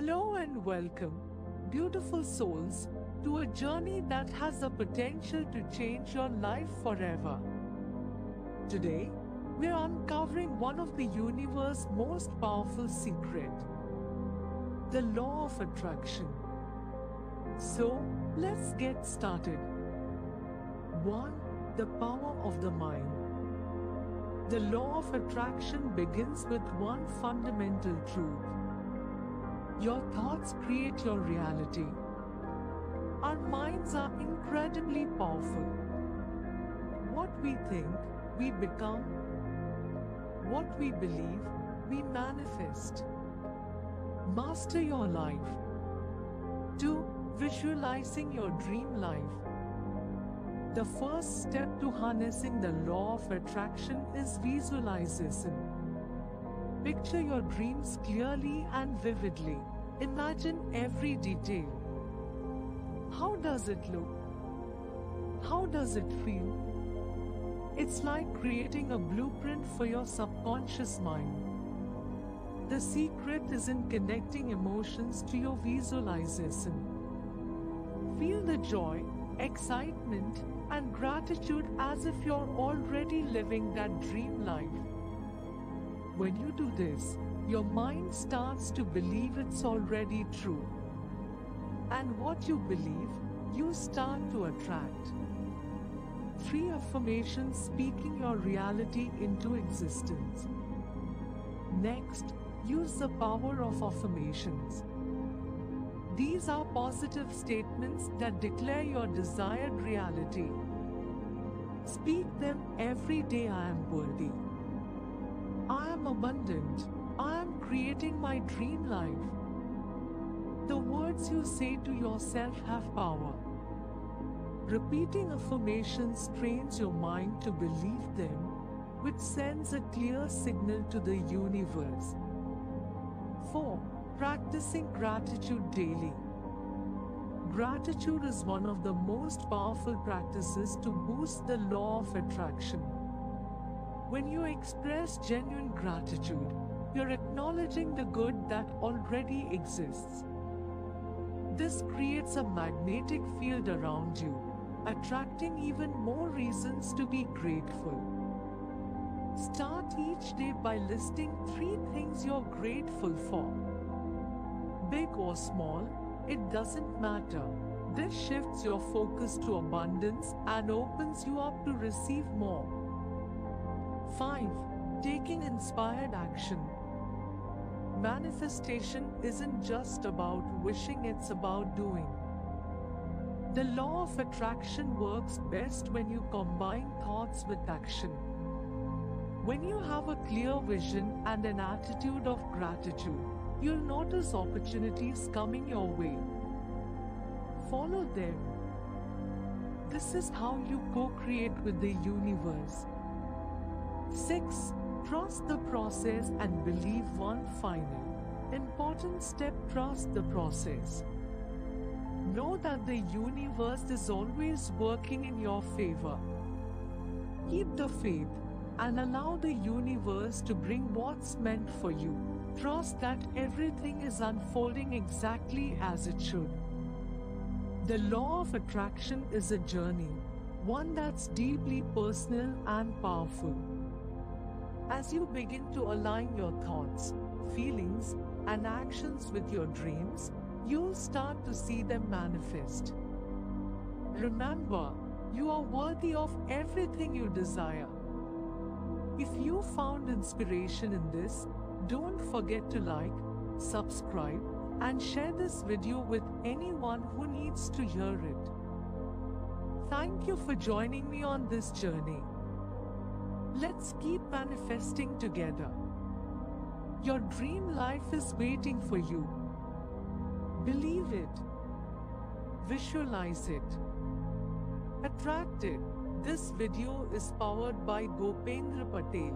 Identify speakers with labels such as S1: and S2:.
S1: Hello and welcome, beautiful souls, to a journey that has the potential to change your life forever. Today, we're uncovering one of the universe's most powerful secrets, the law of attraction. So, let's get started. 1. The power of the mind. The law of attraction begins with one fundamental truth. Your thoughts create your reality. Our minds are incredibly powerful. What we think, we become. What we believe, we manifest. Master your life. 2. Visualizing your dream life. The first step to harnessing the law of attraction is visualization. Picture your dreams clearly and vividly. Imagine every detail. How does it look? How does it feel? It's like creating a blueprint for your subconscious mind. The secret is in connecting emotions to your visualization. Feel the joy, excitement, and gratitude as if you're already living that dream life. When you do this, your mind starts to believe it's already true. And what you believe, you start to attract. 3 affirmations speaking your reality into existence. Next, use the power of affirmations. These are positive statements that declare your desired reality. Speak them every day. I am worthy. I am abundant. I am creating my dream life. The words you say to yourself have power. Repeating affirmations trains your mind to believe them, which sends a clear signal to the universe. 4. Practicing gratitude daily. Gratitude is one of the most powerful practices to boost the law of attraction. When you express genuine gratitude, you're acknowledging the good that already exists. This creates a magnetic field around you, attracting even more reasons to be grateful. Start each day by listing 3 things you're grateful for. Big or small, it doesn't matter. This shifts your focus to abundance and opens you up to receive more. 5. Taking inspired action. Manifestation isn't just about wishing, it's about doing. The law of attraction works best when you combine thoughts with action. When you have a clear vision and an attitude of gratitude, you'll notice opportunities coming your way. Follow them. This is how you co-create with the universe. 6. Trust the process and believe. One final important step: trust the process. Know that the universe is always working in your favor. Keep the faith and allow the universe to bring what's meant for you. Trust that everything is unfolding exactly as it should. The law of attraction is a journey, one that's deeply personal and powerful. As you begin to align your thoughts, feelings, and actions with your dreams, you'll start to see them manifest. Remember, you are worthy of everything you desire. If you found inspiration in this, don't forget to like, subscribe, and share this video with anyone who needs to hear it. Thank you for joining me on this journey. Let's keep manifesting together. Your dream life is waiting for you. Believe it. Visualize it. Attract it. This video is powered by Gopendra Patel.